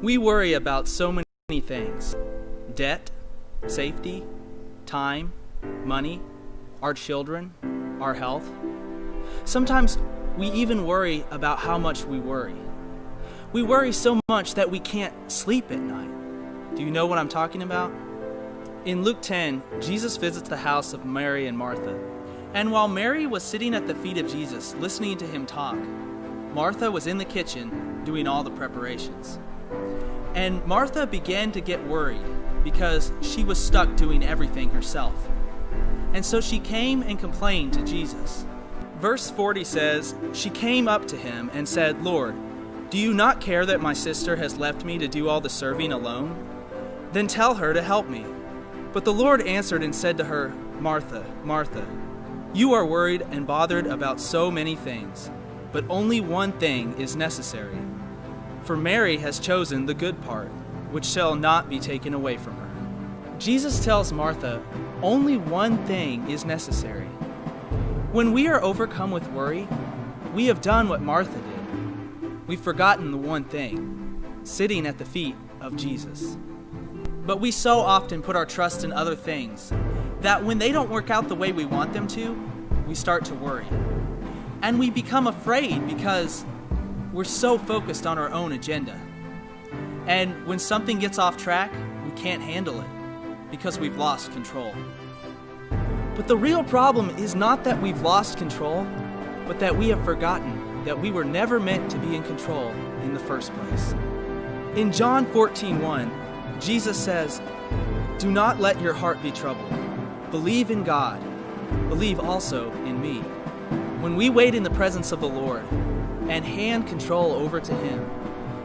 We worry about so many things: debt, safety, time, money, our children, our health. Sometimes we even worry about how much we worry. We worry so much that we can't sleep at night. Do you know what I'm talking about? In Luke 10, Jesus visits the house of Mary and Martha. And while Mary was sitting at the feet of Jesus, listening to him talk, Martha was in the kitchen doing all the preparations. And Martha began to get worried because she was stuck doing everything herself. And so she came and complained to Jesus. Verse 40 says, "She came up to him and said, 'Lord, do you not care that my sister has left me to do all the serving alone? Then tell her to help me.' But the Lord answered and said to her, 'Martha, Martha, you are worried and bothered about so many things, but only one thing is necessary. For Mary has chosen the good part, which shall not be taken away from her.'" Jesus tells Martha, only one thing is necessary. When we are overcome with worry, we have done what Martha did. We've forgotten the one thing, sitting at the feet of Jesus. But we so often put our trust in other things that when they don't work out the way we want them to, we start to worry. And we become afraid because we're so focused on our own agenda. And when something gets off track, we can't handle it because we've lost control. But the real problem is not that we've lost control, but that we have forgotten that we were never meant to be in control in the first place. In John 14:1, Jesus says, "Do not let your heart be troubled. Believe in God. Believe also in me." When we wait in the presence of the Lord and hand control over to Him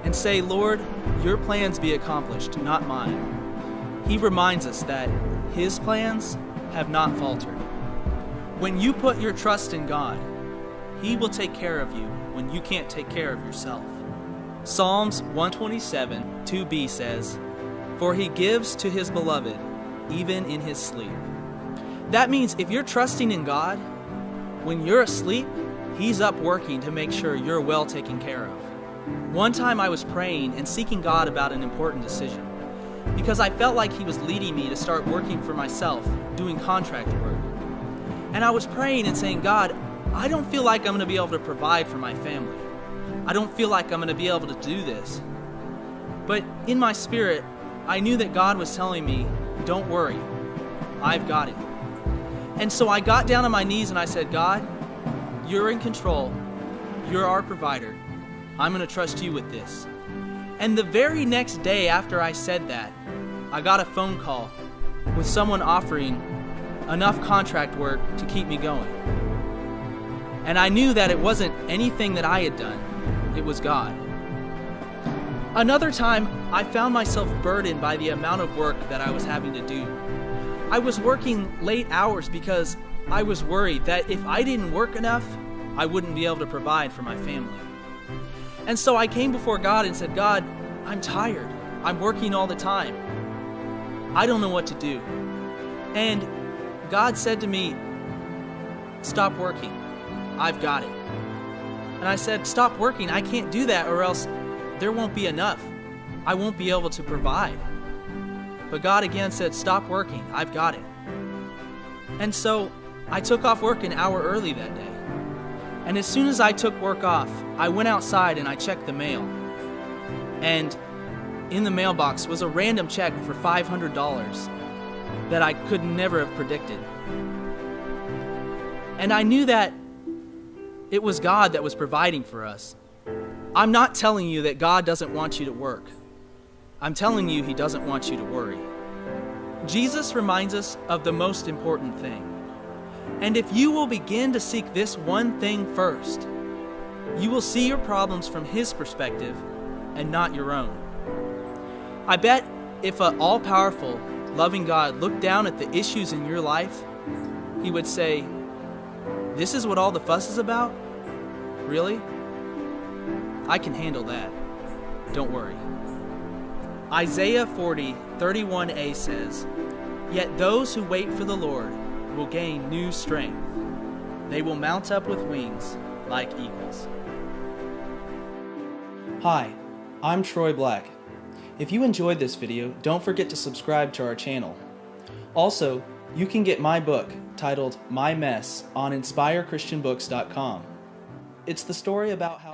and say, "Lord, your plans be accomplished, not mine," He reminds us that His plans have not faltered. When you put your trust in God, He will take care of you when you can't take care of yourself. Psalms 127, 2b says, "For He gives to His beloved, even in his sleep." That means if you're trusting in God, when you're asleep, He's up working to make sure you're well taken care of. One time I was praying and seeking God about an important decision because I felt like He was leading me to start working for myself, doing contract work. And I was praying and saying, "God, I don't feel like I'm going to be able to provide for my family. I don't feel like I'm going to be able to do this." But in my spirit, I knew that God was telling me, "Don't worry, I've got it." And so I got down on my knees and I said, "God, you're in control. You're our provider. I'm going to trust you with this." And the very next day after I said that, I got a phone call with someone offering enough contract work to keep me going. And I knew that it wasn't anything that I had done. It was God. Another time, I found myself burdened by the amount of work that I was having to do. I was working late hours because I was worried that if I didn't work enough, I wouldn't be able to provide for my family. And so I came before God and said, "God, I'm tired. I'm working all the time. I don't know what to do." And God said to me, "Stop working. I've got it." And I said, "Stop working. I can't do that or else there won't be enough. I won't be able to provide." But God again said, "Stop working. I've got it." And so I took off work an hour early that day. And as soon as I took work off, I went outside and I checked the mail. And in the mailbox was a random check for $500 that I could never have predicted. And I knew that it was God that was providing for us. I'm not telling you that God doesn't want you to work. I'm telling you He doesn't want you to worry. Jesus reminds us of the most important thing. And if you will begin to seek this one thing first, you will see your problems from His perspective and not your own. I bet if an all-powerful, loving God looked down at the issues in your life, He would say, "This is what all the fuss is about? Really? I can handle that. Don't worry." Isaiah 40:31a says, "Yet those who wait for the Lord will gain new strength. They will mount up with wings like eagles." Hi, I'm Troy Black. If you enjoyed this video, don't forget to subscribe to our channel. Also, you can get my book titled My Mess on InspireChristianBooks.com. It's the story about how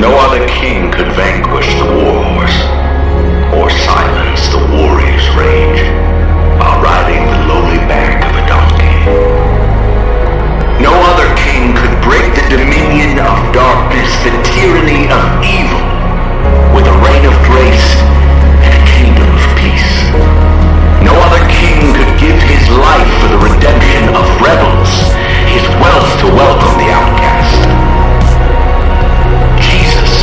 No other king could vanquish the war horse, or silence the warrior's rage, while riding the lowly back of a donkey. No other king could break the dominion of darkness, the tyranny of evil, with a reign of grace and a kingdom of peace. No other king could give his life for the redemption of rebels, his wealth to welcome the outcast.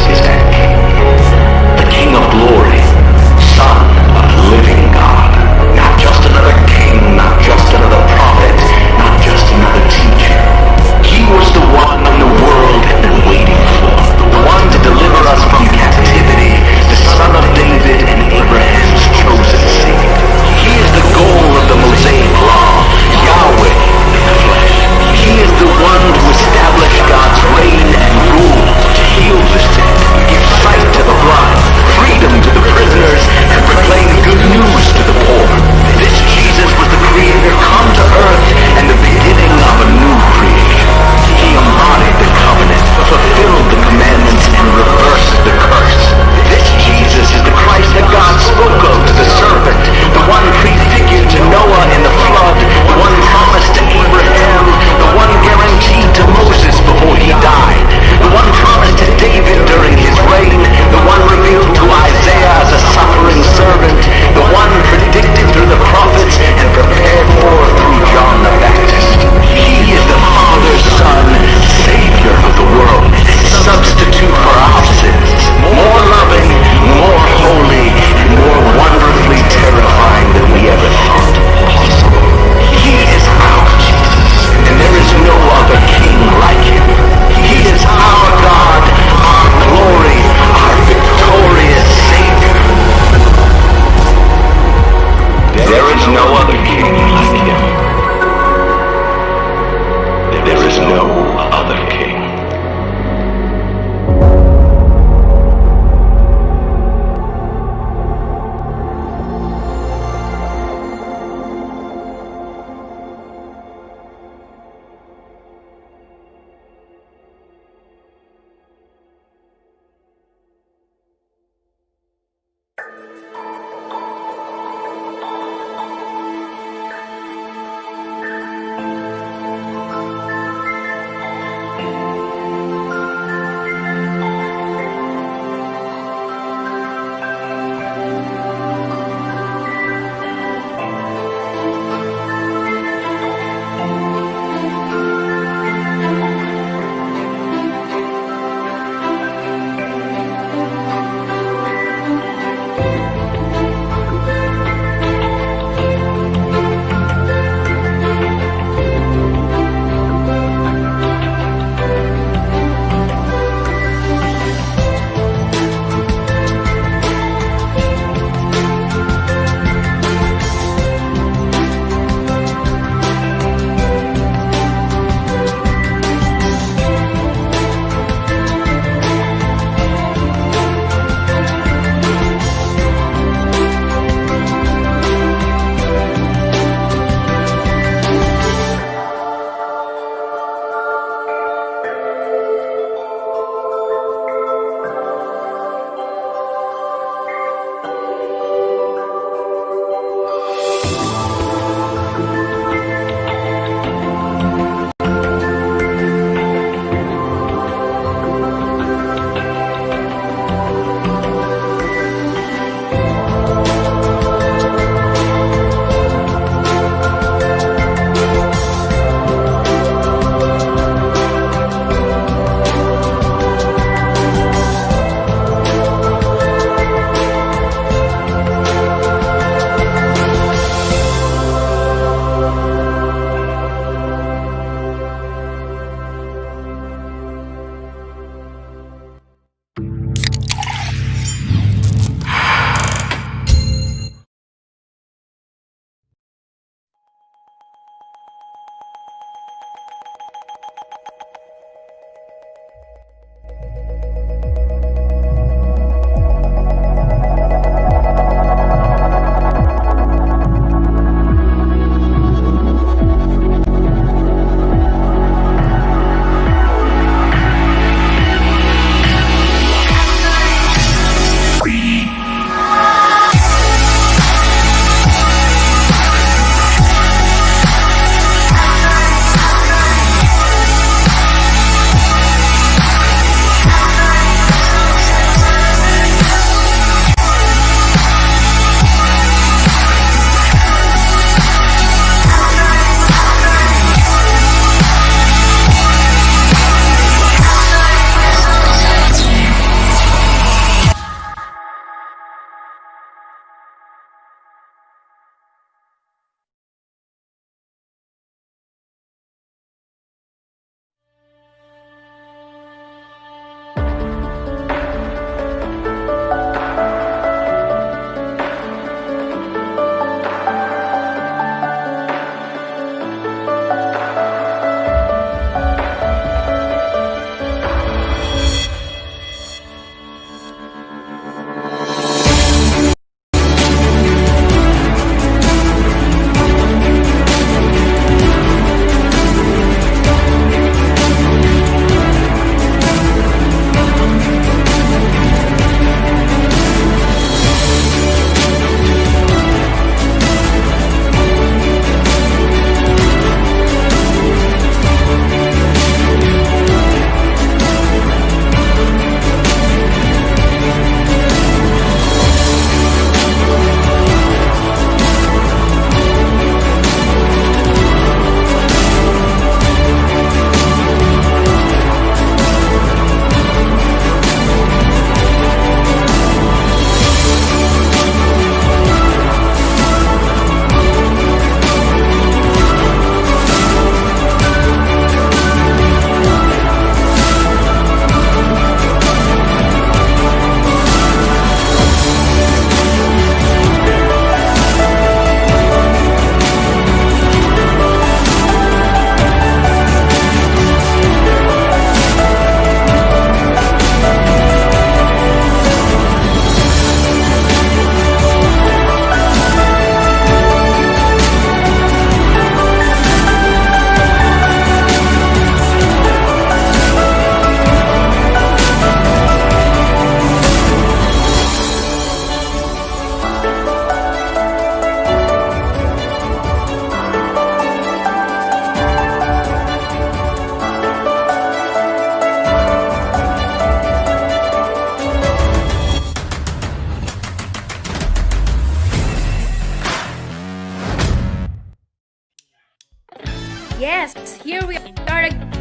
Is that King, the King of glory, Son of the living God.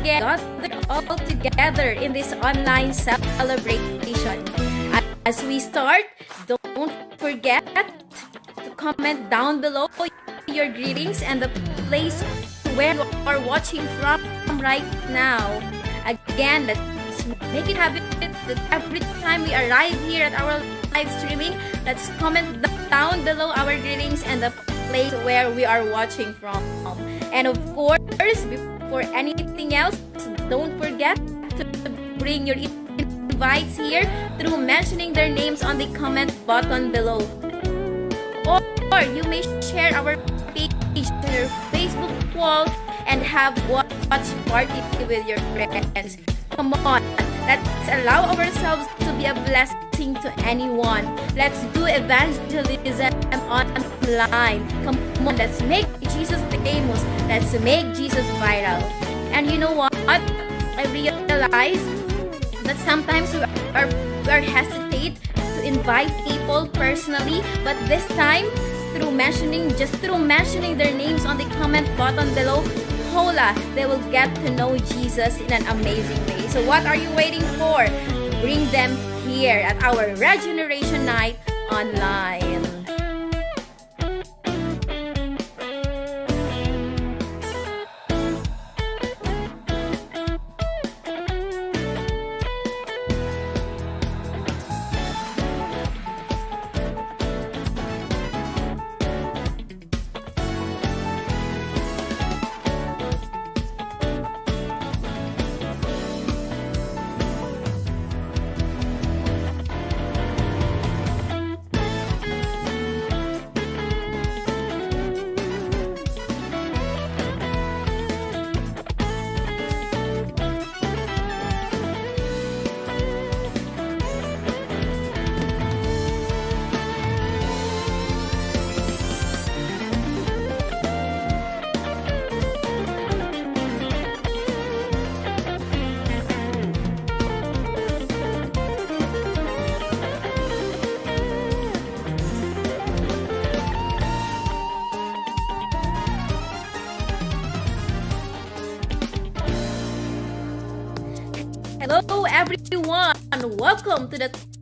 again gathered all together in this online celebration. As we start, don't forget to comment down below your greetings and the place where you are watching from right now. Again, let's make it a habit that every time we arrive here at our live streaming, let's comment down below our greetings and the place where we are watching from. And of course, before anything else, don't forget to bring your invites here through mentioning their names on the comment button below. Or you may share our page to your Facebook wall and have watch party with your friends. Come on, let's allow ourselves to be a blessing to anyone. Let's do evangelism online. Come on, let's make Jesus famous. Let's make Jesus viral. And you know what? I realize that sometimes we are hesitate to invite people personally, but this time, through mentioning their names on the comment button below, hola, they will get to know Jesus in an amazing way. So what are you waiting for? Bring them here at our Regeneration Night online. Hello everyone! Welcome to the